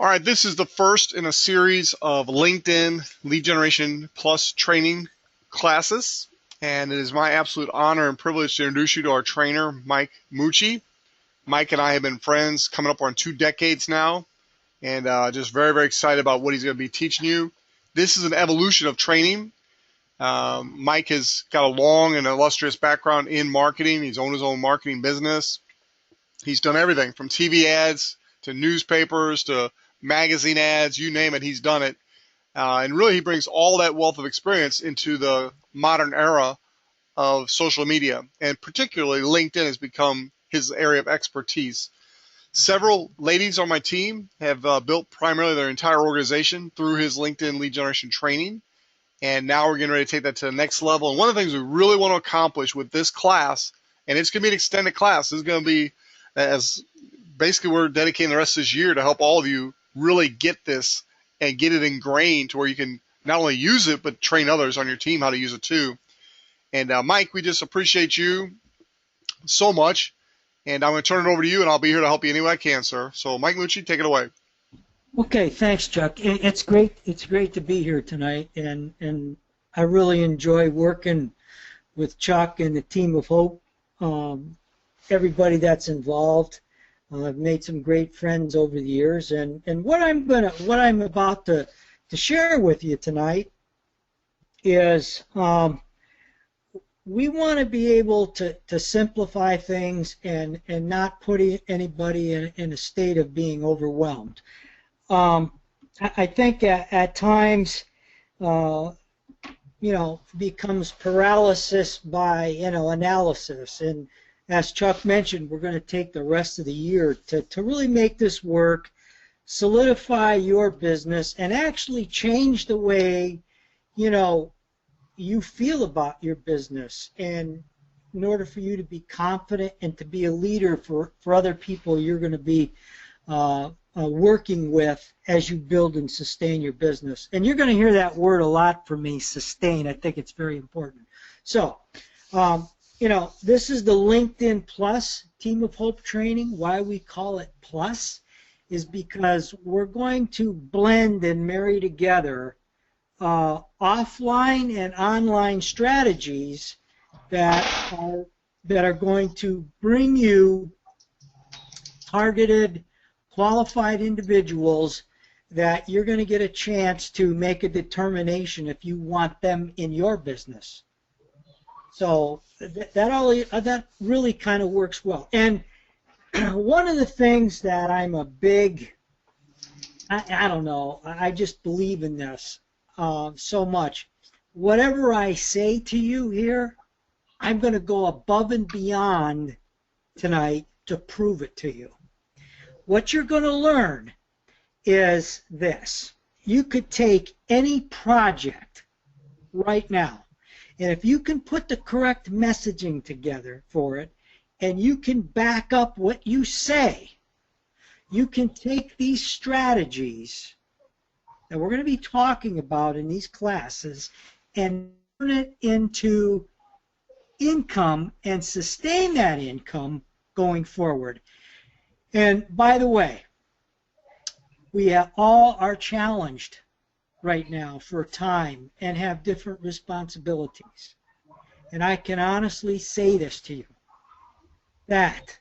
All right, this is the first in a series of LinkedIn Lead Generation Plus training classes, and it is my absolute honor and privilege to introduce you to our trainer, Mike Mucci. Mike and I have been friends coming up on 2 decades now, and just very, very excited about what he's going to be teaching you. This is an evolution of training. Mike has got a long and illustrious background in marketing. He's owned his own marketing business. He's done everything from TV ads to newspapers to magazine ads, you name it, he's done it. And really, he brings all that wealth of experience into the modern era of social media, and particularly LinkedIn has become his area of expertise. Several ladies on my team have built primarily their entire organization through his LinkedIn lead generation training, and now we're getting ready to take that to the next level. And one of the things we really want to accomplish with this class, and it's going to be an extended class, this is going to be as basically we're dedicating the rest of this year to help all of you really get this and get it ingrained to where you can not only use it, but train others on your team how to use it too. And Mike, we just appreciate you so much. And I'm going to turn it over to you, and I'll be here to help you any way I can, sir. So Mike Mucci, take it away. Okay, thanks, Chuck. It's great. It's great to be here tonight, and I really enjoy working with Chuck and the team of Hope. Everybody that's involved. I've made some great friends over the years, and what I'm about to share with you tonight is we want to be able to simplify things and not put anybody in a state of being overwhelmed. I think at times, becomes paralysis by analysis. And as Chuck mentioned, we're going to take the rest of the year to really make this work, solidify your business, and actually change the way, you feel about your business. And in order for you to be confident and to be a leader for other people you're going to be working with as you build and sustain your business. And you're going to hear that word a lot from me, sustain. I think it's very important. So, this is the LinkedIn Plus Team of Hope training. Why we call it Plus is because we're going to blend and marry together offline and online strategies that are going to bring you targeted, qualified individuals that you're going to get a chance to make a determination if you want them in your business. So that really kind of works well. And one of the things that I'm a big, I don't know, I just believe in this so much. Whatever I say to you here, I'm going to go above and beyond tonight to prove it to you. What you're going to learn is this. You could take any project right now, and if you can put the correct messaging together for it, and you can back up what you say, you can take these strategies that we're going to be talking about in these classes and turn it into income and sustain that income going forward. And by the way, we all are challenged right now for time and have different responsibilities. And I can honestly say this to you, that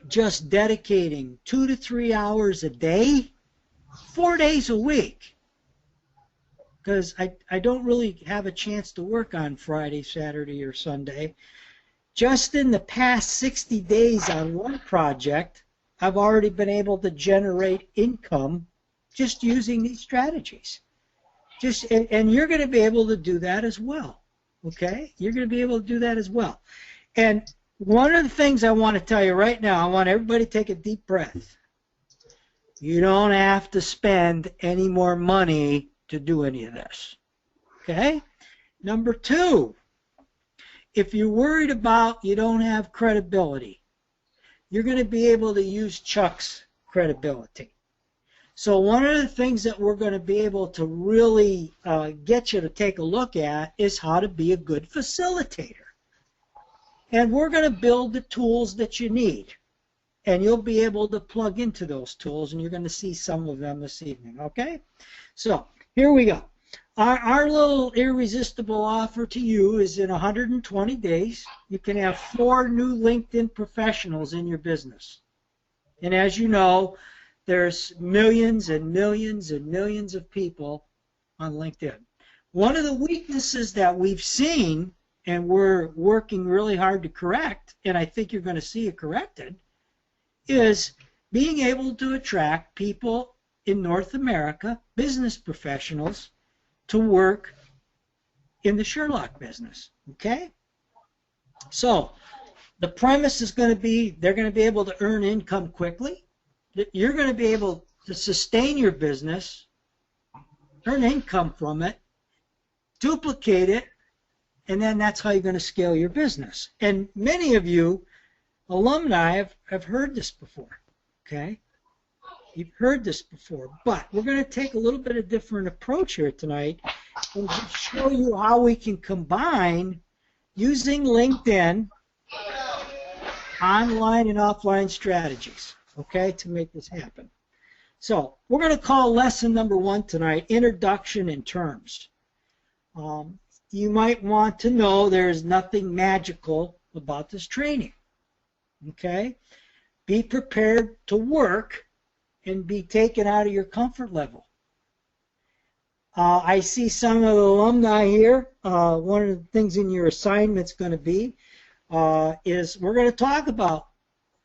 just dedicating 2 to 3 hours a day, 4 days a week, because I don't really have a chance to work on Friday, Saturday, or Sunday. Just in the past 60 days on one project, I've already been able to generate income just using these strategies. And you're going to be able to do that as well, okay? You're going to be able to do that as well. And one of the things I want to tell you right now, I want everybody to take a deep breath. You don't have to spend any more money to do any of this, okay? Number two, if you're worried about you don't have credibility, you're going to be able to use Chuck's credibility. So one of the things that we're going to be able to really get you to take a look at is how to be a good facilitator. And we're going to build the tools that you need. and you'll be able to plug into those tools, and you're going to see some of them this evening, okay? So here we go. Our little irresistible offer to you is in 120 days, you can have 4 new LinkedIn professionals in your business. And as you know, there's millions and millions and millions of people on LinkedIn. One of the weaknesses that we've seen, and we're working really hard to correct, and I think you're going to see it corrected, is being able to attract people in North America, business professionals, to work in the Sherlock business, okay? So the premise is going to be they're going to be able to earn income quickly. You're going to be able to sustain your business, earn income from it, duplicate it, and then that's how you're going to scale your business. And many of you alumni have heard this before, okay? You've heard this before, but we're going to take a little bit of different approach here tonight and just show you how we can combine using LinkedIn online and offline strategies, okay, to make this happen. So we're going to call lesson number 1 tonight, Introduction and Terms. You might want to know there's nothing magical about this training, okay? Be prepared to work and be taken out of your comfort level. I see some of the alumni here. One of the things in your assignment's going to be is we're going to talk about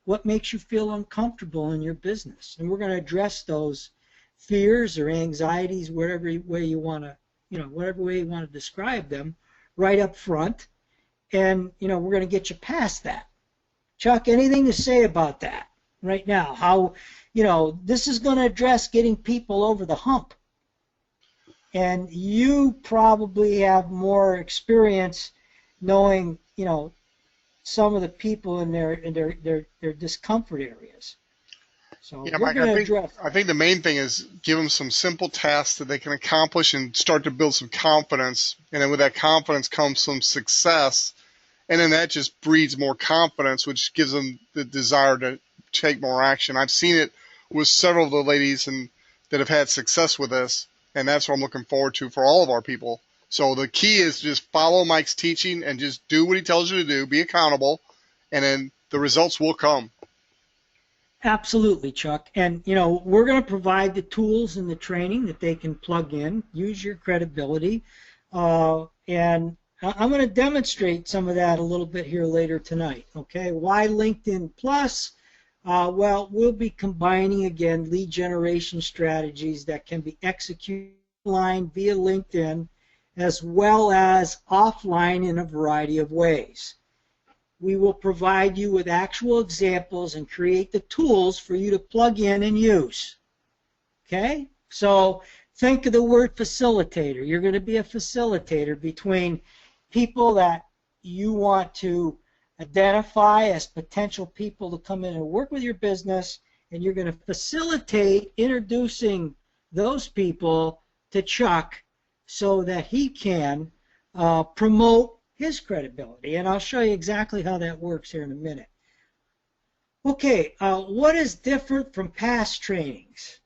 what makes you feel uncomfortable in your business, and we're going to address those fears or anxieties, whatever way you want to, whatever way you want to describe them, right up front, and we're going to get you past that. Chuck, anything to say about that right now? How this is going to address getting people over the hump. And you probably have more experience knowing, some of the people in their discomfort areas. So yeah, we're Mike, I think the main thing is give them some simple tasks that they can accomplish and start to build some confidence. And then with that confidence comes some success. And then that just breeds more confidence, which gives them the desire to take more action. I've seen it with several of the ladies that have had success with this, and that's what I'm looking forward to for all of our people. So the key is just follow Mike's teaching and just do what he tells you to do, be accountable, and then the results will come. Absolutely, Chuck. And, we're going to provide the tools and the training that they can plug in, use your credibility, and I'm going to demonstrate some of that a little bit here later tonight, okay? Why LinkedIn Plus? Well, we'll be combining, again, lead generation strategies that can be executed online via LinkedIn as well as offline in a variety of ways. We will provide you with actual examples and create the tools for you to plug in and use. Okay? So think of the word facilitator. You're going to be a facilitator between people that you want to identify as potential people to come in and work with your business, and you're going to facilitate introducing those people to Chuck so that he can promote his credibility. And I'll show you exactly how that works here in a minute. Okay, what is different from past trainings?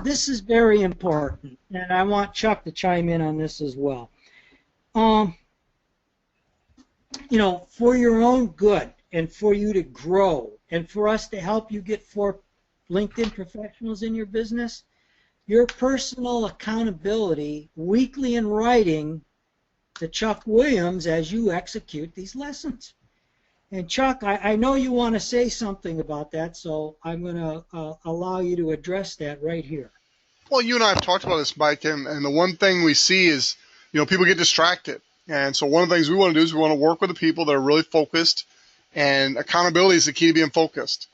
This is very important, and I want Chuck to chime in on this as well. For your own good and for you to grow and for us to help you get 4 LinkedIn professionals in your business, your personal accountability weekly in writing to Chuck Williams as you execute these lessons. And Chuck, I know you want to say something about that, so I'm going to allow you to address that right here. Well, you and I have talked about this, Mike, and the one thing we see is, people get distracted. And so one of the things we want to do is we want to work with the people that are really focused, and accountability is the key to being focused.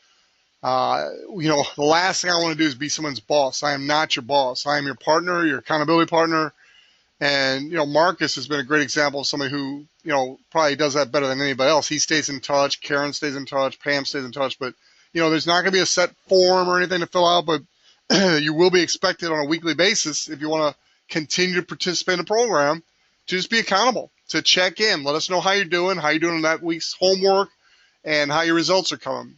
The last thing I want to do is be someone's boss. I am not your boss. I am your partner, your accountability partner. And, Marcus has been a great example of somebody who, probably does that better than anybody else. He stays in touch. Karen stays in touch. Pam stays in touch. But, there's not going to be a set form or anything to fill out, but you will be expected on a weekly basis if you want to continue to participate in the program to just be accountable, to check in. Let us know how you're doing in that week's homework and how your results are coming.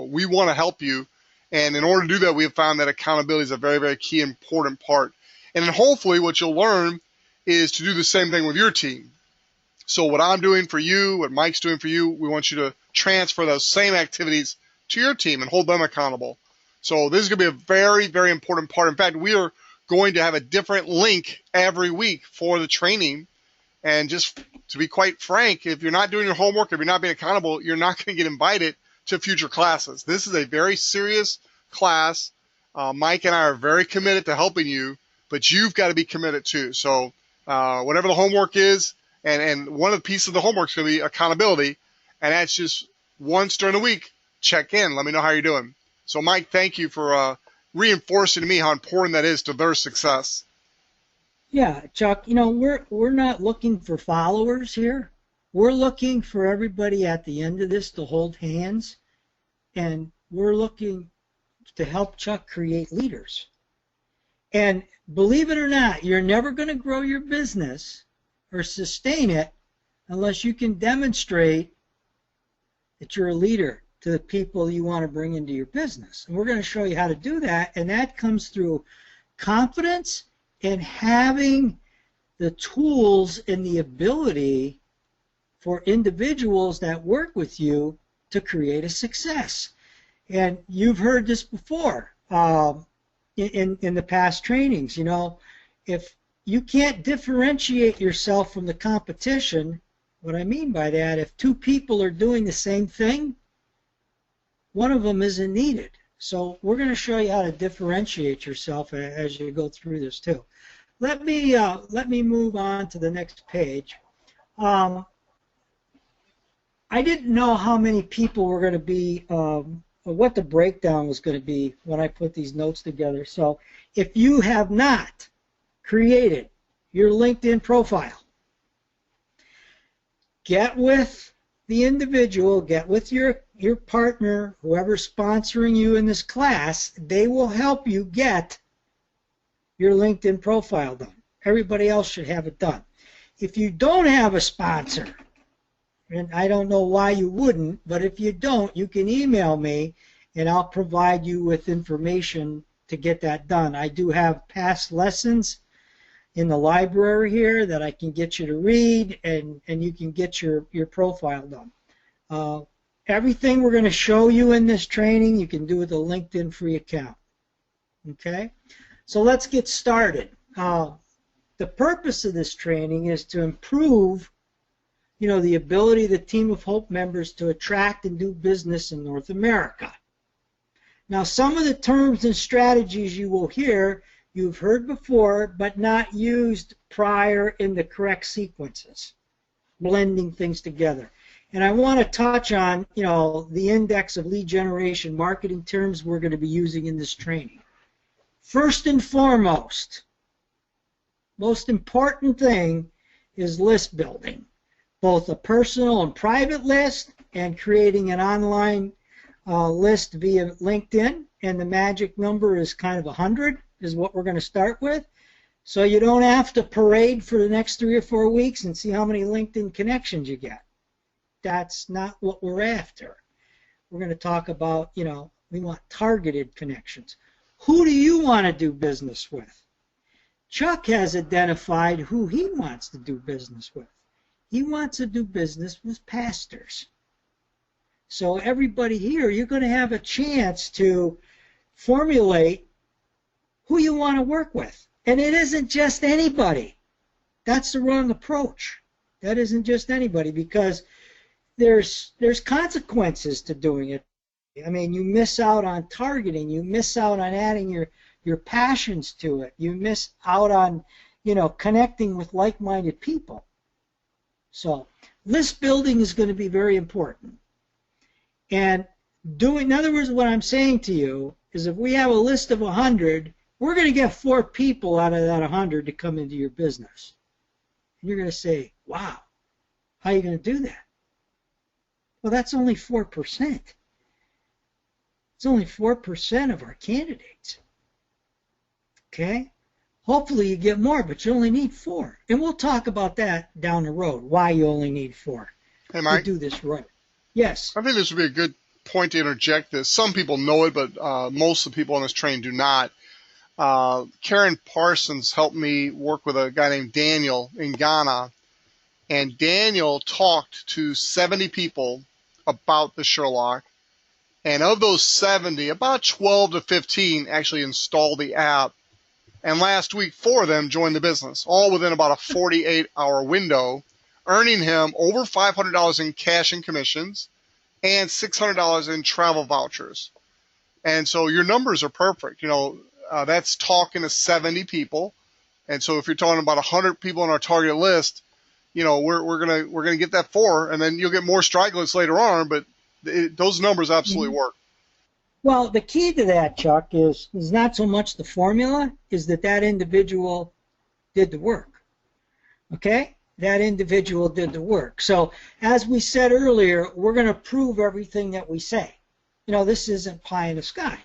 We want to help you. And in order to do that, we have found that accountability is a very, very key, important part. And then hopefully what you'll learn is to do the same thing with your team. So what I'm doing for you, what Mike's doing for you, we want you to transfer those same activities to your team and hold them accountable. So this is going to be a very, very important part. In fact, we are going to have a different link every week for the training. And just to be quite frank, if you're not doing your homework, if you're not being accountable, you're not going to get invited to future classes. This is a very serious class. Mike and I are very committed to helping you, but you've got to be committed too. So whatever the homework is, and one of the pieces of the homework is going to be accountability, and that's just once during the week, check in, let me know how you're doing. So Mike, thank you for reinforcing to me how important that is to their success. Yeah, Chuck, we're not looking for followers here. We're looking for everybody at the end of this to hold hands, and we're looking to help Chuck create leaders. And believe it or not, you're never going to grow your business or sustain it unless you can demonstrate that you're a leader to the people you want to bring into your business. And we're going to show you how to do that, and that comes through confidence and having the tools and the ability for individuals that work with you to create a success. And you've heard this before in the past trainings. If you can't differentiate yourself from the competition, what I mean by that, if two people are doing the same thing, one of them isn't needed. So we're going to show you how to differentiate yourself as you go through this too. Let me move on to the next page. I didn't know how many people were going to be, what the breakdown was going to be when I put these notes together. So if you have not created your LinkedIn profile, get with the individual, get with your partner, whoever's sponsoring you in this class. They will help you get your LinkedIn profile done. Everybody else should have it done. If you don't have a sponsor, and I don't know why you wouldn't, but if you don't, you can email me and I'll provide you with information to get that done. I do have past lessons in the library here that I can get you to read, and you can get your profile done. Everything we're going to show you in this training you can do with a LinkedIn free account. Okay? So let's get started. The purpose of this training is to improve the ability of the Team of Hope members to attract and do business in North America. Now, some of the terms and strategies you will hear, you've heard before, but not used prior in the correct sequences, blending things together. And I want to touch on, the index of lead generation marketing terms we're going to be using in this training. First and foremost, most important thing is list building. Both a personal and private list and creating an online list via LinkedIn, and the magic number is kind of 100 is what we're going to start with. So you don't have to parade for the next 3 or 4 weeks and see how many LinkedIn connections you get. That's not what we're after. We're going to talk about, we want targeted connections. Who do you want to do business with? Chuck has identified who he wants to do business with. He wants to do business with pastors. So everybody here, you're going to have a chance to formulate who you want to work with. And it isn't just anybody. That's the wrong approach. That isn't just anybody, because there's consequences to doing it. I mean, you miss out on targeting. You miss out on adding your passions to it. You miss out on, connecting with like-minded people. So list building is going to be very important. And in other words, what I'm saying to you is if we have a list of 100, we're going to get 4 people out of that 100 to come into your business. And you're going to say, wow, how are you going to do that? Well, that's only 4%. It's only 4% of our candidates. Okay? Hopefully you get more, but you only need 4. And we'll talk about that down the road, why you only need 4. Hey, Mike. To do this right. Yes. I think this would be a good point to interject this. Some people know it, but most of the people on this train do not. Karen Parsons helped me work with a guy named Daniel in Ghana, and Daniel talked to 70 people about the Sherlock, and of those 70, about 12 to 15 actually installed the app, and last week 4 of them joined the business, all within about a 48-hour window, earning him over $500 in cash and commissions and $600 in travel vouchers. And so your numbers are perfect. That's talking to 70 people. And so if you're talking about 100 people on our target list, we're gonna get that 4, and then you'll get more strike lists later on. But those numbers absolutely work. Well, the key to that, Chuck, is not so much the formula, is that individual did the work. Okay? That individual did the work. So as we said earlier, we're going to prove everything that we say. This isn't pie in the sky.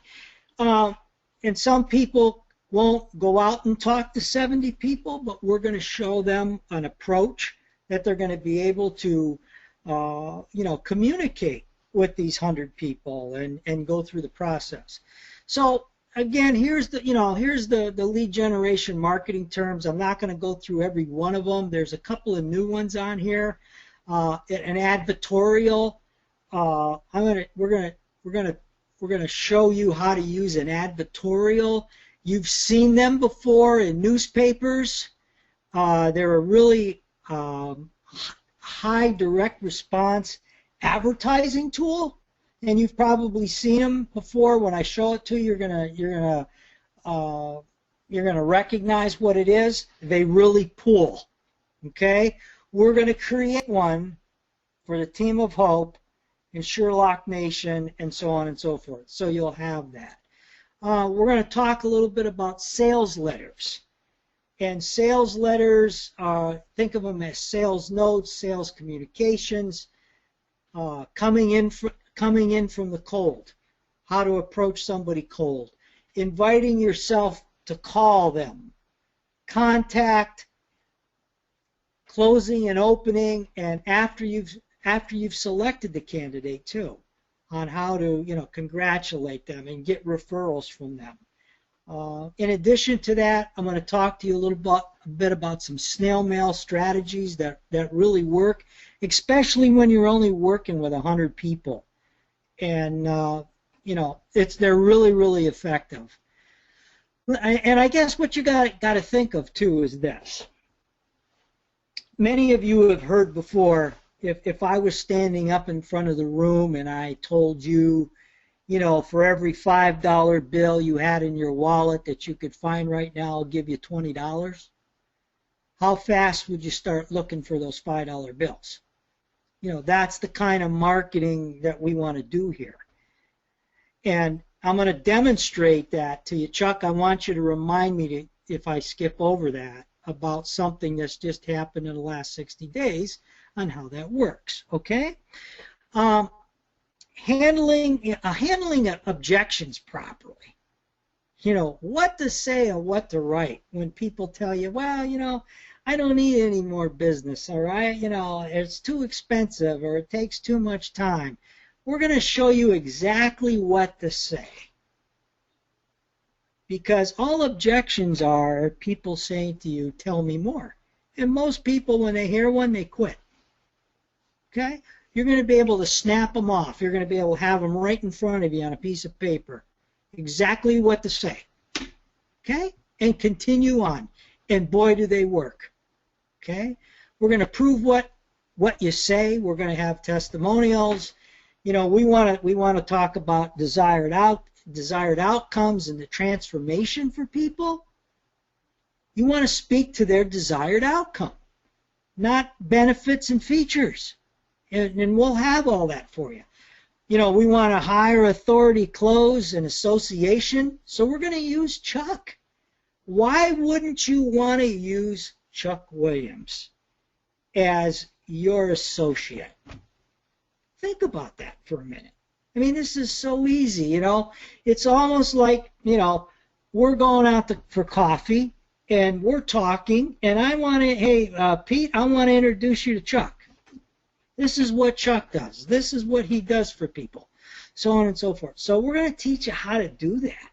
And some people won't go out and talk to 70 people, but we're going to show them an approach that they're going to be able to, communicate with these 100 people and go through the process. So again, here's the lead generation marketing terms. I'm not going to go through every one of them. There's a couple of new ones on here. An advertorial. We're gonna show you how to use an advertorial. You've seen them before in newspapers. They're a really high direct response advertising tool, and you've probably seen them before. When I show it to you, you're gonna recognize what it is. They really pull. Okay, we're gonna create one for the Team of Hope and Sherlock Nation and so on and so forth. So you'll have that. We're going to talk a little bit about sales letters. And sales letters, think of them as sales notes, sales communications, coming in from the cold, how to approach somebody cold, inviting yourself to call them, contact, closing and opening, and after you've selected the candidate too, on how to congratulate them and get referrals from them. In addition to that, I'm going to talk to you a bit about some snail mail strategies that really work, especially when you're only working with 100 people, and they're really effective. And I guess what you got to think of too is this. Many of you have heard before, if I was standing up in front of the room and I told you, for every $5 bill you had in your wallet that you could find right now, I'll give you $20. How fast would you start looking for those $5 bills? That's the kind of marketing that we want to do here. And I'm going to demonstrate that to you. Chuck, I want you to remind me, if I skip over that, about something that's just happened in the last 60 days on how that works, okay? Handling objections properly. What to say and what to write when people tell you, well, I don't need any more business, all right? It's too expensive or it takes too much time. We're going to show you exactly what to say. Because all objections are people saying to you, tell me more. And most people, when they hear one, they quit. Okay? You're going to be able to snap them off. You're going to be able to have them right in front of you on a piece of paper. Exactly what to say. Okay? And continue on. And boy, do they work. Okay? We're going to prove what you say. We're going to have testimonials. We want to talk about desired outcomes and the transformation for people. You want to speak to their desired outcome, not benefits and features. And we'll have all that for you. We want to hire authority, close, and association, so we're going to use Chuck. Why wouldn't you want to use Chuck Williams as your associate? Think about that for a minute. I mean, this is so easy, It's almost like, we're going out for coffee, and we're talking, and I want to, hey, Pete, I want to introduce you to Chuck. This is what Chuck does. This is what he does for people. so on and so forth. So we're going to teach you how to do that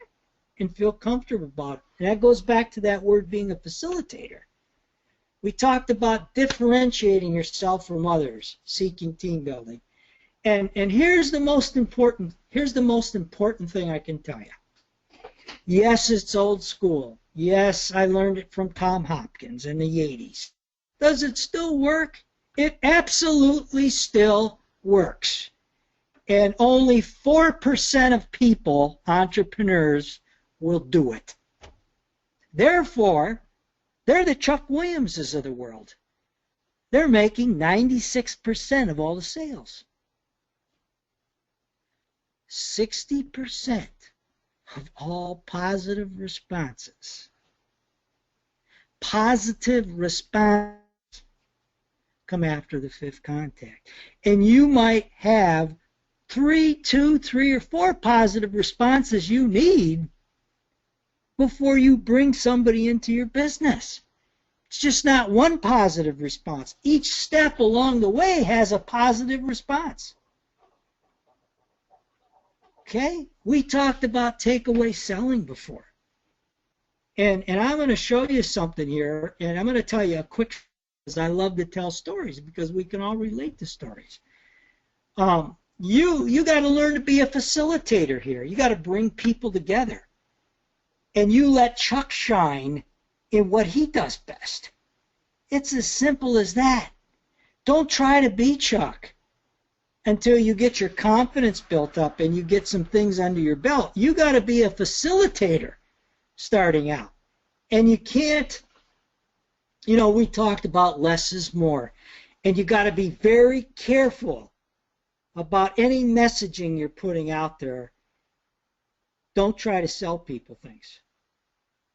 and feel comfortable about it. And that goes back to that word being a facilitator. We talked about differentiating yourself from others, seeking team building. And here's the most important thing I can tell you. Yes, it's old school. Yes, I learned it from Tom Hopkins in the 80s. Does it still work? It absolutely still works. And only 4% of people, entrepreneurs, will do it. Therefore, they're the Chuck Williamses of the world. They're making 96% of all the sales. 60% of all positive responses. Positive responses come after the fifth contact. And you might have 3 or 4 positive responses you need before you bring somebody into your business. It's just not one positive response. Each step along the way has a positive response. Okay? We talked about takeaway selling before. And I'm going to show you something here, and I'm going to tell you a quick, because I love to tell stories, because we can all relate to stories. You got to learn to be a facilitator here. You got to bring people together. And you let Chuck shine in what he does best. It's as simple as that. Don't try to be Chuck until you get your confidence built up and you get some things under your belt. You got to be a facilitator starting out. And you can't, we talked about less is more. And you got to be very careful about any messaging you're putting out there. Don't try to sell people things.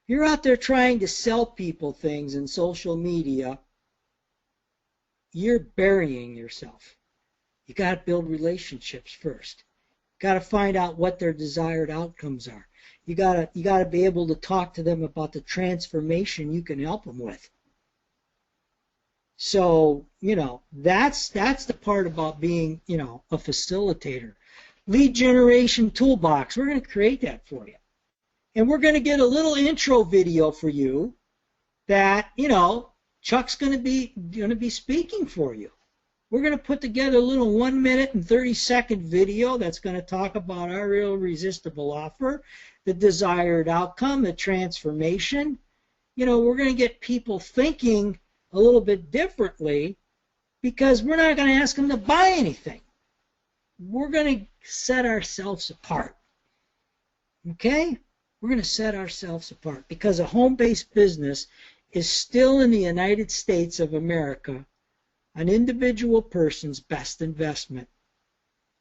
You're out there trying to sell people things in social media, you're burying yourself. You got to build relationships first. You got to find out what their desired outcomes are. You got to be able to talk to them about the transformation you can help them with. So, that's the part about being, a facilitator. Lead generation toolbox. We're going to create that for you. And we're going to get a little intro video for you that, Chuck's going to be speaking for you. We're going to put together a little 1 minute and 30-second video that's going to talk about our irresistible offer, the desired outcome, the transformation. We're going to get people thinking a little bit differently, because we're not going to ask them to buy anything. We're going to set ourselves apart. Okay? We're going to set ourselves apart, because a home-based business is still in the United States of America an individual person's best investment.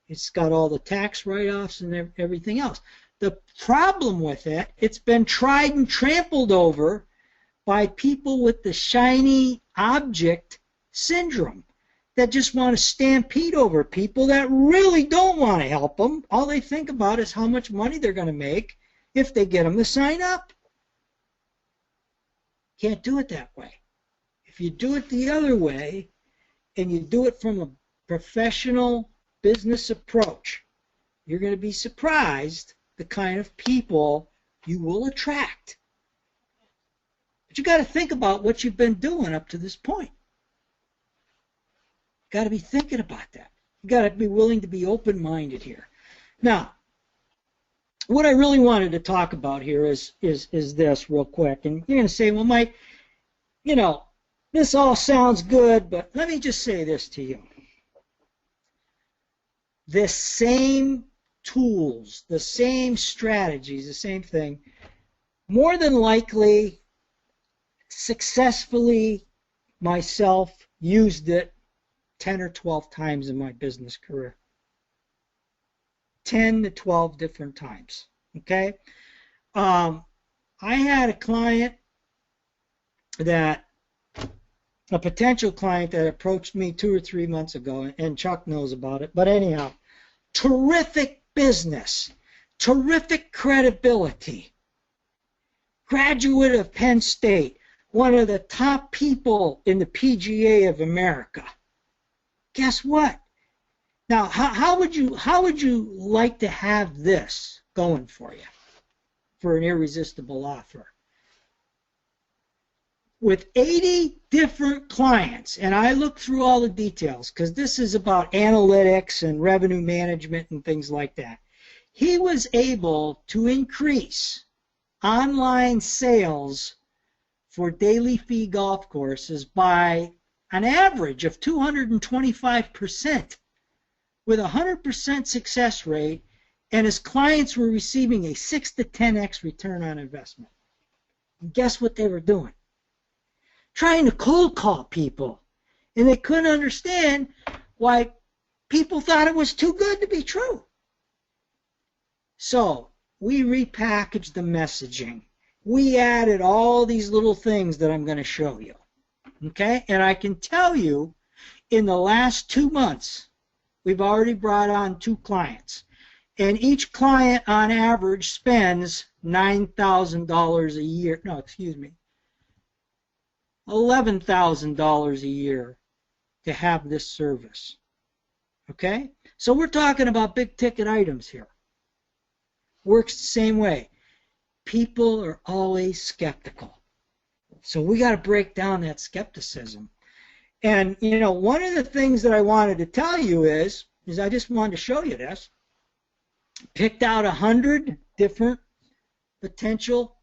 It's got all the tax write-offs and everything else. The problem with it, it's been tried and trampled over by people with the shiny object syndrome that just want to stampede over people that really don't want to help them. All they think about is how much money they're going to make if they get them to sign up. Can't do it that way. If you do it the other way, and you do it from a professional business approach, you're going to be surprised the kind of people you will attract. But you got to think about what you've been doing up to this point. You got to be thinking about that. You got to be willing to be open-minded here. Now, what I really wanted to talk about here is this real quick. And you're going to say, well, Mike, this all sounds good, but let me just say this to you. The same tools, the same strategies, the same thing, more than likely, successfully, myself used it 10 or 12 times in my business career. 10 to 12 different times, okay? I had a potential client that approached me 2 or 3 months ago, and Chuck knows about it, but anyhow, terrific business, terrific credibility, graduate of Penn State, one of the top people in the PGA of America. Guess what? Now, how would you like to have this going for you for an irresistible offer? With 80 different clients, and I looked through all the details because this is about analytics and revenue management and things like that. He was able to increase online sales for daily fee golf courses by an average of 225% with a 100% success rate, and his clients were receiving a 6 to 10x return on investment. And guess what they were doing? Trying to cold call people, and they couldn't understand why people thought it was too good to be true. So we repackaged the messaging. We added all these little things that I'm going to show you. Okay? And I can tell you, in the last 2 months, we've already brought on 2 clients. And each client, on average, spends $9,000 a year. No, excuse me. $11,000 a year to have this service. Okay? So we're talking about big ticket items here. Works the same way. People are always skeptical. So we got to break down that skepticism. And, you know, one of the things that I wanted to tell you is I just wanted to show you this. Picked out 100 different potential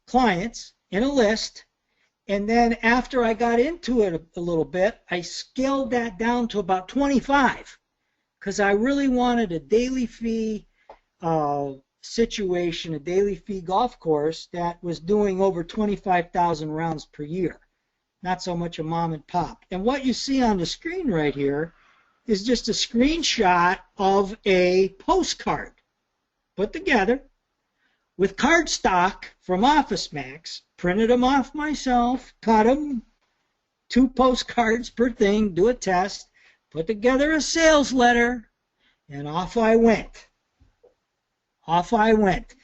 clients in a list. And then after I got into it a little bit, I scaled that down to about 25 because I really wanted a daily fee situation, a daily fee golf course that was doing over 25,000 rounds per year, not so much a mom and pop. And what you see on the screen right here is just a screenshot of a postcard put together with cardstock from Office Max, printed them off myself, cut them, 2 postcards per thing, do a test, put together a sales letter, and off I went. Off I went.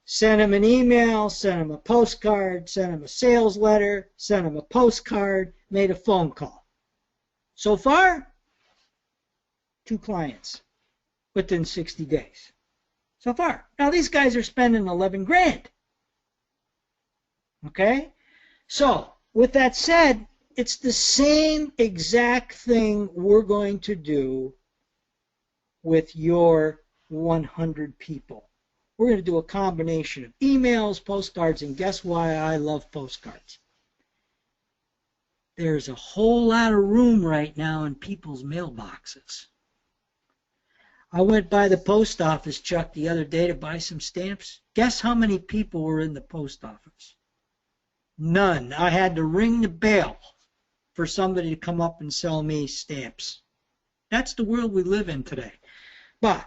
Sent him an email, sent him a postcard, sent him a sales letter, sent him a postcard, made a phone call. So far, 2 clients within 60 days. So far. Now these guys are spending 11 grand. Okay? So, with that said, it's the same exact thing we're going to do with your 100 people. We're going to do a combination of emails, postcards, and guess why I love postcards? There's a whole lot of room right now in people's mailboxes. I went by the post office, Chuck, the other day to buy some stamps. Guess how many people were in the post office? None. I had to ring the bell for somebody to come up and sell me stamps. That's the world we live in today. But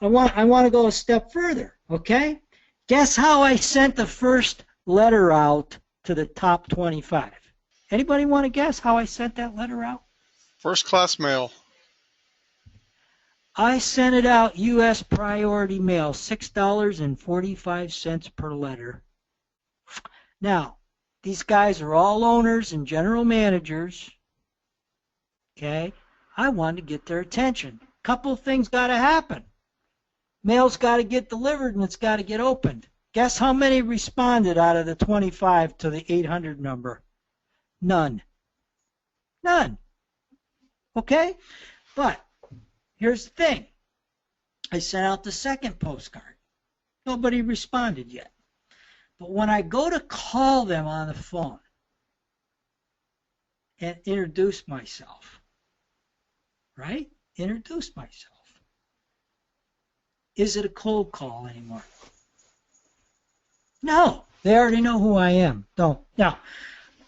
I want to go a step further, okay? Guess how I sent the first letter out to the top 25? Anybody want to guess how I sent that letter out? First class mail. I sent it out U.S. priority mail, $6.45 per letter. Now, these guys are all owners and general managers. Okay? I wanted to get their attention. Couple of things got to happen. Mail's got to get delivered and it's got to get opened. Guess how many responded out of the 25 to the 800 number? None. None. Okay? But here's the thing. I sent out the second postcard. Nobody responded yet. But when I go to call them on the phone and introduce myself, right? Introduce myself. Is it a cold call anymore? No. They already know who I am. Don't. Now,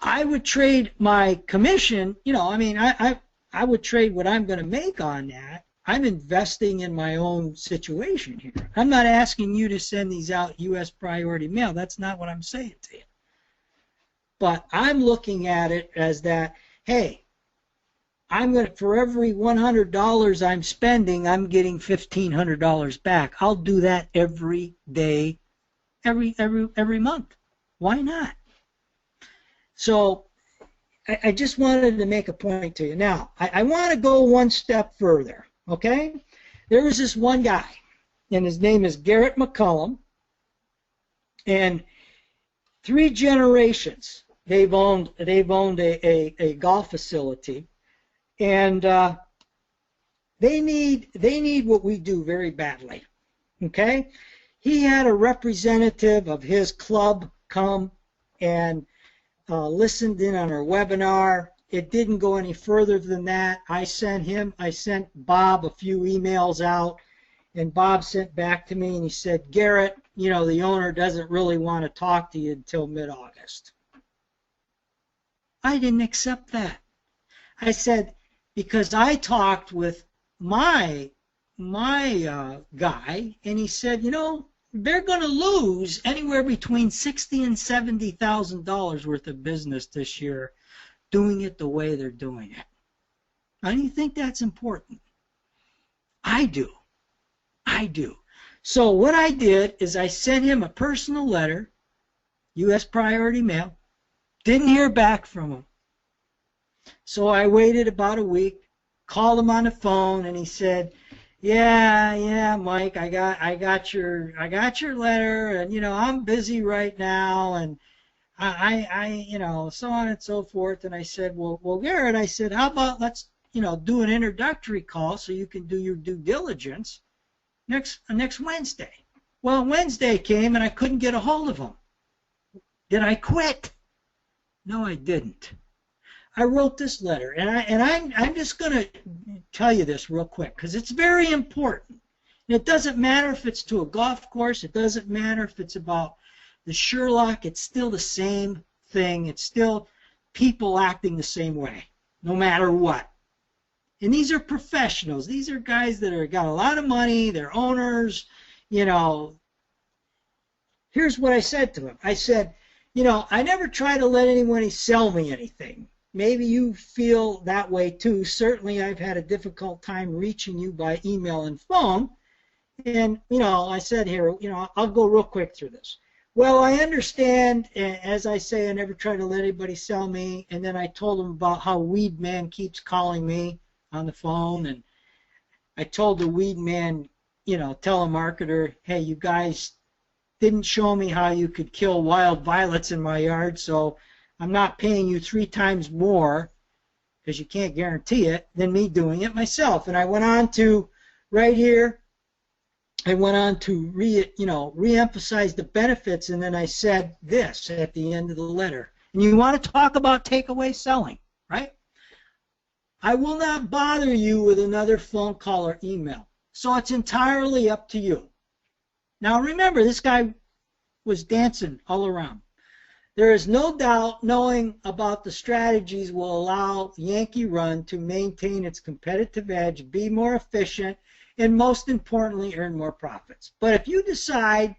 I would trade my commission, you know, I mean, I would trade what I'm going to make on that. I'm investing in my own situation here. I'm not asking you to send these out U.S. priority mail. That's not what I'm saying to you. But I'm looking at it as that, hey, I'm going to, for every $100 I'm spending, I'm getting $1,500 back. I'll do that every day, every month. Why not? So I just wanted to make a point to you. Now, I want to go one step further, okay? There was this one guy, and his name is Garrett McCullum, and 3 generations they've owned a golf facility, and they need what we do very badly, okay? He had a representative of his club come and listened in on our webinar. It didn't go any further than that. I sent Bob a few emails out, and Bob sent back to me and he said, Garrett, you know, the owner doesn't really want to talk to you until mid-August. I didn't accept that. I said, because I talked with my guy, and he said, you know, they're going to lose anywhere between $60,000 and $70,000 worth of business this year doing it the way they're doing it. Now, do you think that's important? I do. I do. So what I did is I sent him a personal letter, U.S. priority mail, didn't hear back from him. So I waited about a week, called him on the phone, and he said, yeah, Mike, I got your letter, and you know, I'm busy right now, and I you know, so on and so forth. And I said, well, Garrett, I said, how about let's, you know, do an introductory call so you can do your due diligence next Wednesday. Well, Wednesday came and I couldn't get a hold of him. Did I quit? No, I didn't. I wrote this letter, and I'm just going to tell you this real quick because it's very important. And it doesn't matter if it's to a golf course. It doesn't matter if it's about the Sherlock. It's still the same thing. It's still people acting the same way, no matter what. And these are professionals. These are guys that are got a lot of money. They're owners. You know, here's what I said to him. I said, you know, I never try to let anyone sell me anything. Maybe you feel that way too. Certainly I've had a difficult time reaching you by email and phone. And, you know, I said here, you know, I'll go real quick through this. Well, I understand, as I say, I never try to let anybody sell me. And then I told him about how Weed Man keeps calling me on the phone. And I told the Weed Man, you know, telemarketer, hey, you guys didn't show me how you could kill wild violets in my yard, so I'm not paying you 3 times more, because you can't guarantee it, than me doing it myself. And I went on to, right here, I went on to re-emphasize the benefits, and then I said this at the end of the letter. And you want to talk about takeaway selling, right? I will not bother you with another phone call or email, so it's entirely up to you. Now remember, this guy was dancing all around. There is no doubt knowing about the strategies will allow Yankee Run to maintain its competitive edge, be more efficient, and most importantly, earn more profits. But if you decide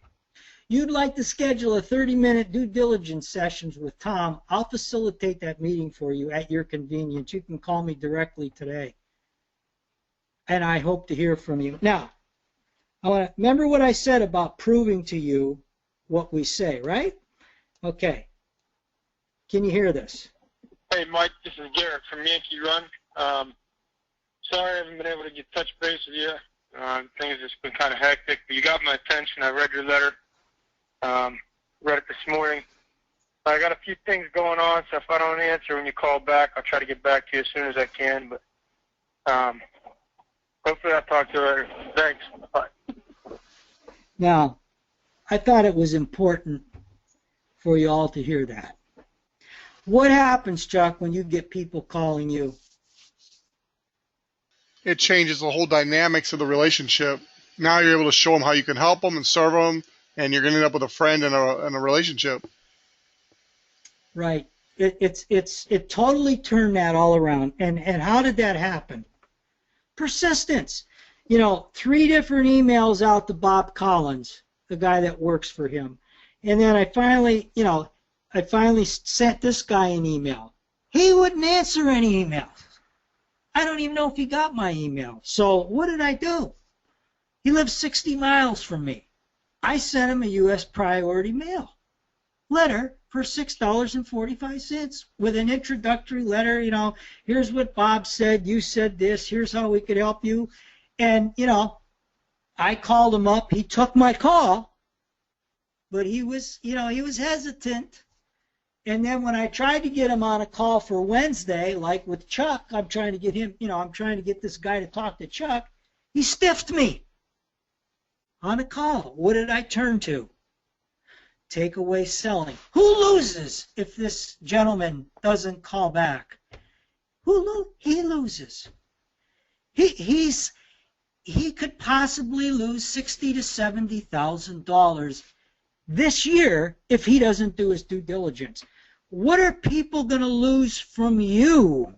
you'd like to schedule a 30-minute due diligence sessions with Tom, I'll facilitate that meeting for you at your convenience. You can call me directly today. And I hope to hear from you. Now, I want to remember what I said about proving to you what we say, right? Okay. Can you hear this? Hey, Mike, this is Garrett from Yankee Run. Sorry I haven't been able to get touch base with you. Things have just been kind of hectic, but you got my attention. I read your letter. Read it this morning. I got a few things going on, so if I don't answer when you call back, I'll try to get back to you as soon as I can. But hopefully I'll talk to you later. Thanks. Bye. Now, I thought it was important for you all to hear that. What happens, Chuck, when you get people calling you? It changes the whole dynamics of the relationship. Now you're able to show them how you can help them and serve them, and you're going to end up with a friend and a relationship. Right. It totally turned that all around. And how did that happen? Persistence. You know, 3 different emails out to Bob Collins, the guy that works for him. And then I finally sent this guy an email. He wouldn't answer any emails. I don't even know if he got my email. So what did I do? He lives 60 miles from me. I sent him a U.S. priority mail. letter for $6.45 with an introductory letter. Here's what Bob said, you said this, here's how we could help you. And, I called him up. He took my call, but he was hesitant. And then when I tried to get him on a call for Wednesday, like with Chuck, I'm trying to get him, I'm trying to get this guy to talk to Chuck, he stiffed me on a call. What did I turn to? Takeaway selling. Who loses if this gentleman doesn't call back? He loses. He could possibly lose $60,000 to $70,000 this year if he doesn't do his due diligence. What are people going to lose from you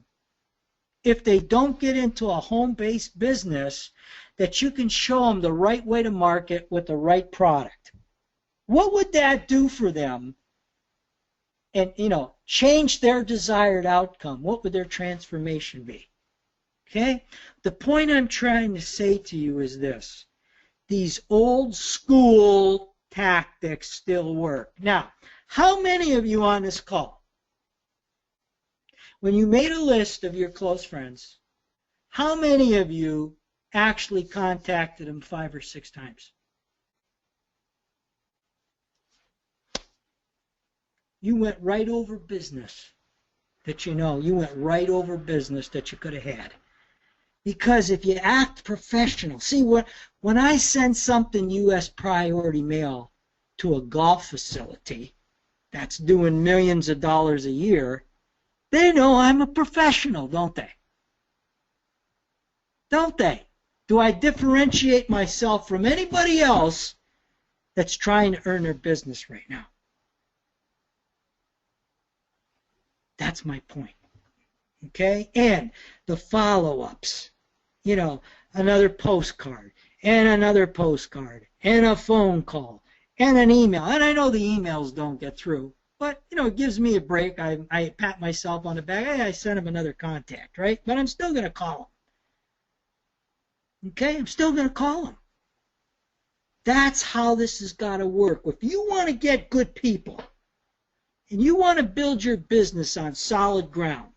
if they don't get into a home-based business that you can show them the right way to market with the right product? What would that do for them? And, change their desired outcome. What would their transformation be? Okay? The point I'm trying to say to you is this. These old school tactics still work. Now, how many of you on this call, when you made a list of your close friends, how many of you actually contacted them 5 or 6 times? You went right over business that you went right over business that you could have had. Because if you act professional, see, when I send something U.S. priority mail to a golf facility that's doing millions of dollars a year, they know I'm a professional, don't they? Don't they? Do I differentiate myself from anybody else that's trying to earn their business right now? That's my point. Okay? And the follow-ups. Another postcard, and another postcard, and a phone call, and an email. And I know the emails don't get through, but, it gives me a break. I pat myself on the back. Hey, I sent him another contact, right? But I'm still going to call him. Okay? I'm still going to call him. That's how this has got to work. If you want to get good people, and you want to build your business on solid ground,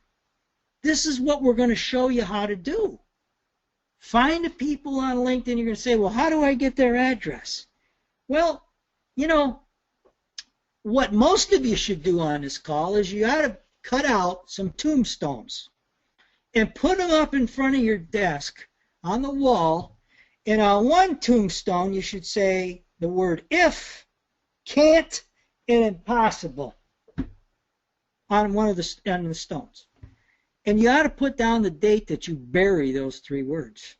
this is what we're going to show you how to do. Find the people on LinkedIn. You're going to say, well, how do I get their address? Well, what most of you should do on this call is you got to cut out some tombstones and put them up in front of your desk on the wall. And on one tombstone, you should say the word if, can't, and impossible on one of the stones. And you ought to put down the date that you bury those 3 words.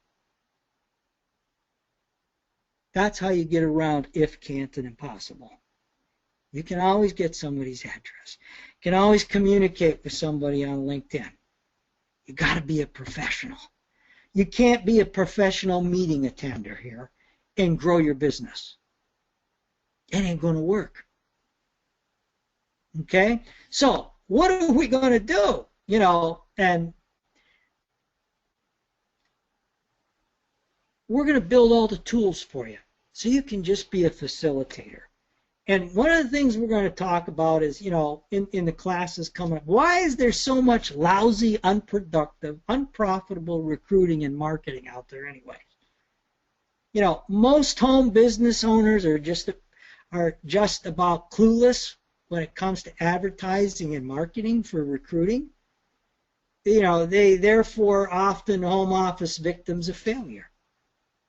That's how you get around if, can't, and impossible. You can always get somebody's address. You can always communicate with somebody on LinkedIn. You got to be a professional. You can't be a professional meeting attender here and grow your business. It ain't going to work. Okay? So, what are we going to do? And we're going to build all the tools for you so you can just be a facilitator. And one of the things we're going to talk about is, in the classes coming up, why is there so much lousy, unproductive, unprofitable recruiting and marketing out there anyway? Most home business owners are just about clueless when it comes to advertising and marketing for recruiting. They therefore often home office victims of failure,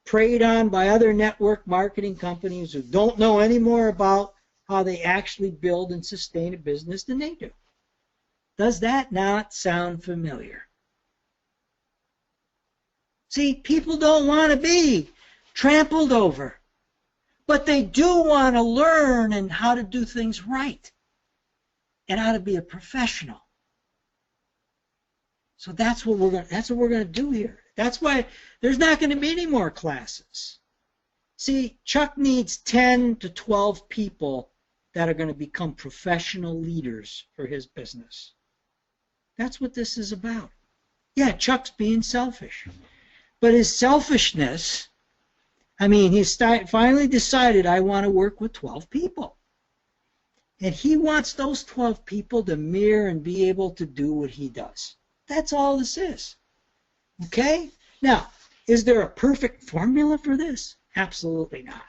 preyed on by other network marketing companies who don't know any more about how they actually build and sustain a business than they do. Does that not sound familiar? See, people don't want to be trampled over, but they do want to learn and how to do things right and how to be a professional. So that's what we're going to do here. That's why there's not going to be any more classes. See, Chuck needs 10 to 12 people that are going to become professional leaders for his business. That's what this is about. Yeah, Chuck's being selfish. But his selfishness, he's finally decided, I want to work with 12 people. And he wants those 12 people to mirror and be able to do what he does. That's all this is. Okay? Now, is there a perfect formula for this? Absolutely not.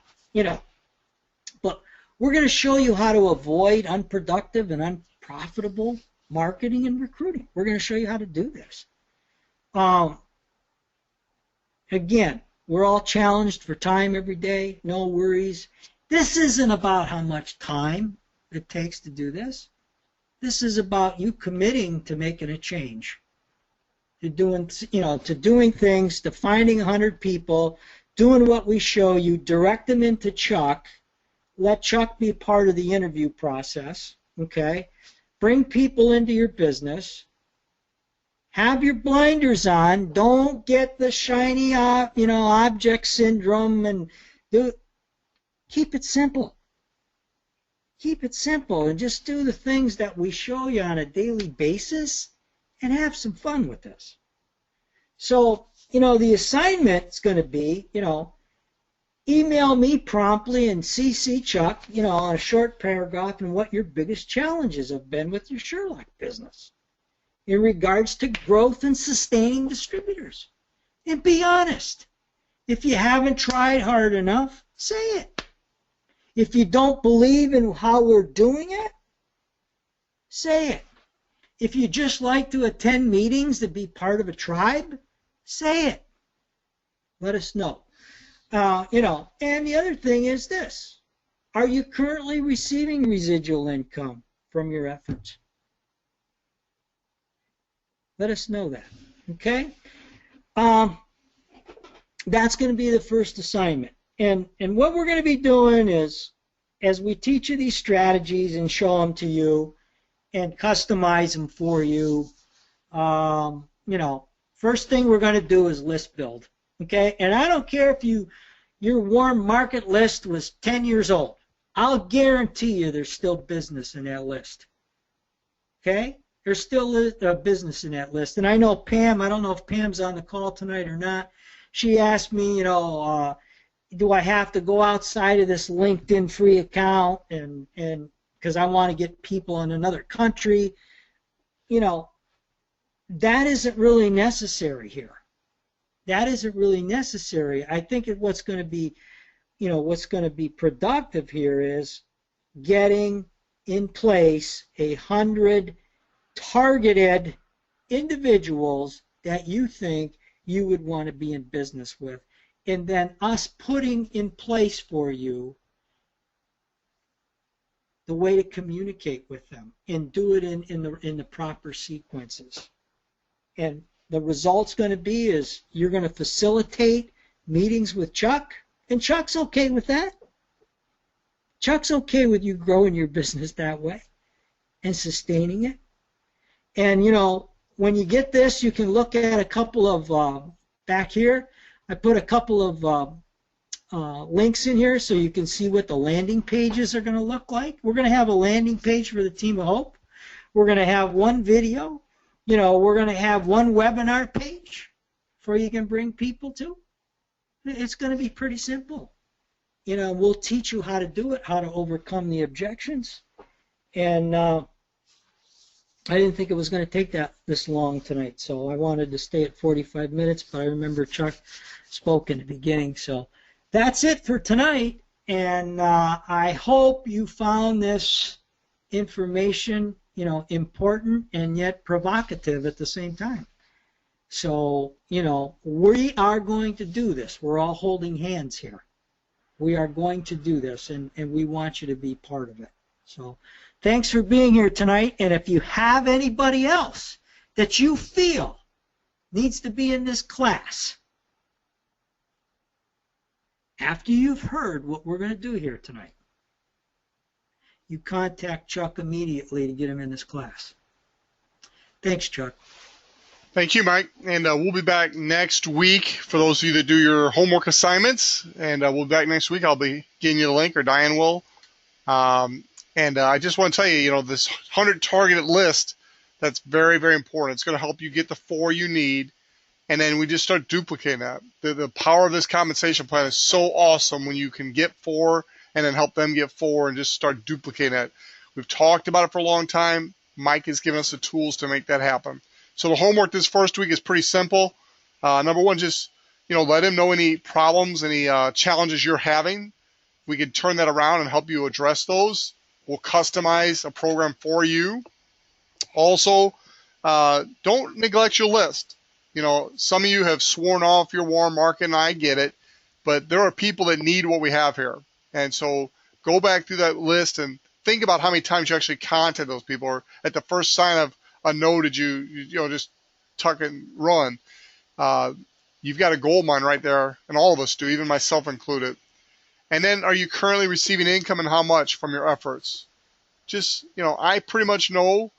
But we're going to show you how to avoid unproductive and unprofitable marketing and recruiting. We're going to show you how to do this. Again, we're all challenged for time every day. No worries. This isn't about how much time it takes to do this. This is about you committing to making a change, to doing things, to finding 100 people, doing what we show you, direct them into Chuck, let Chuck be part of the interview process, okay? Bring people into your business. Have your blinders on. Don't get the shiny, object syndrome, and keep it simple. Keep it simple and just do the things that we show you on a daily basis and have some fun with this. So, the assignment's going to be, email me promptly and CC Chuck, on a short paragraph and what your biggest challenges have been with your Sherlock business in regards to growth and sustaining distributors. And be honest. If you haven't tried hard enough, say it. If you don't believe in how we're doing it, say it. If you just like to attend meetings to be part of a tribe, say it. Let us know. And the other thing is this. Are you currently receiving residual income from your efforts? Let us know that, okay? That's going to be the first assignment. And what we're going to be doing is, as we teach you these strategies and show them to you and customize them for you, first thing we're going to do is list build, okay? And I don't care if your warm market list was 10 years old. I'll guarantee you there's still business in that list, okay? There's still a business in that list. And I know Pam, I don't know if Pam's on the call tonight or not. She asked me, do I have to go outside of this LinkedIn free account and because I want to get people in another country? That isn't really necessary here. That isn't really necessary. I think what's going to be productive here is getting in place 100 targeted individuals that you think you would want to be in business with, and then us putting in place for you the way to communicate with them and do it in the proper sequences. And the result's going to be is you're going to facilitate meetings with Chuck, and Chuck's okay with that. Chuck's okay with you growing your business that way and sustaining it. And, when you get this, you can look at a couple of, back here, I put a couple of links in here so you can see what the landing pages are going to look like. We're going to have a landing page for the Team of Hope. We're going to have one video. We're going to have one webinar page where you can bring people to. It's going to be pretty simple. We'll teach you how to do it, how to overcome the objections. And I didn't think it was going to take this long tonight, so I wanted to stay at 45 minutes, but I remember Chuck spoke in the beginning. So that's it for tonight, and I hope you found this information, important and yet provocative at the same time. So, we are going to do this. We're all holding hands here. We are going to do this, and we want you to be part of it. So thanks for being here tonight, and if you have anybody else that you feel needs to be in this class, after you've heard what we're going to do here tonight, you contact Chuck immediately to get him in this class. Thanks, Chuck. Thank you, Mike. And we'll be back next week for those of you that do your homework assignments. And we'll be back next week. I'll be getting you the link, or Diane will. And I just want to tell you, this 100 targeted list, that's very, very important. It's going to help you get the 4 you need. And then we just start duplicating that. The power of this compensation plan is so awesome when you can get 4 and then help them get 4 and just start duplicating that. We've talked about it for a long time. Mike has given us the tools to make that happen. So the homework this first week is pretty simple. Number one, just let him know any problems, any challenges you're having. We can turn that around and help you address those. We'll customize a program for you. Also, don't neglect your list. Some of you have sworn off your warm market, and I get it, but there are people that need what we have here. And so go back through that list and think about how many times you actually contact those people, or at the first sign of a no, did you just tuck and run. You've got a gold mine right there, and all of us do, even myself included. And then, are you currently receiving income, and how much from your efforts? Just, I pretty much know,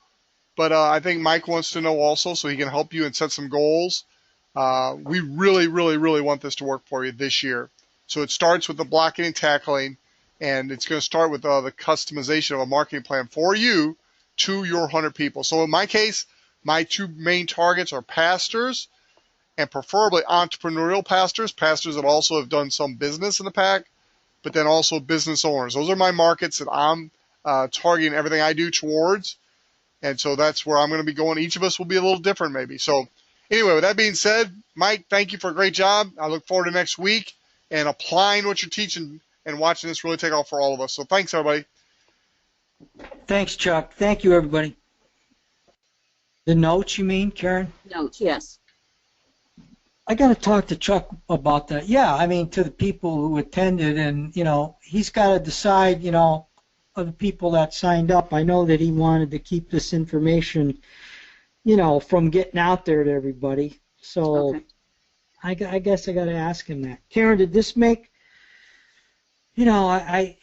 but I think Mike wants to know also, so he can help you and set some goals. We really, really, really want this to work for you this year. So it starts with the blocking and tackling, and it's going to start with the customization of a marketing plan for you to your 100 people. So in my case, my two main targets are pastors, and preferably entrepreneurial pastors that also have done some business in the past, but then also business owners. Those are my markets that I'm targeting everything I do towards, and so that's where I'm going to be going. Each of us will be a little different maybe. So anyway, with that being said, Mike, thank you for a great job. I look forward to next week and applying what you're teaching and watching this really take off for all of us. So thanks, everybody. Thanks, Chuck. Thank you, everybody. The notes, you mean, Karen? Notes, yes. I got to talk to Chuck about that. Yeah, I mean, to the people who attended, and, he's got to decide, of the people that signed up. I know that he wanted to keep this information, from getting out there to everybody. So Okay. I guess I got to ask him that. Karen, did this make, I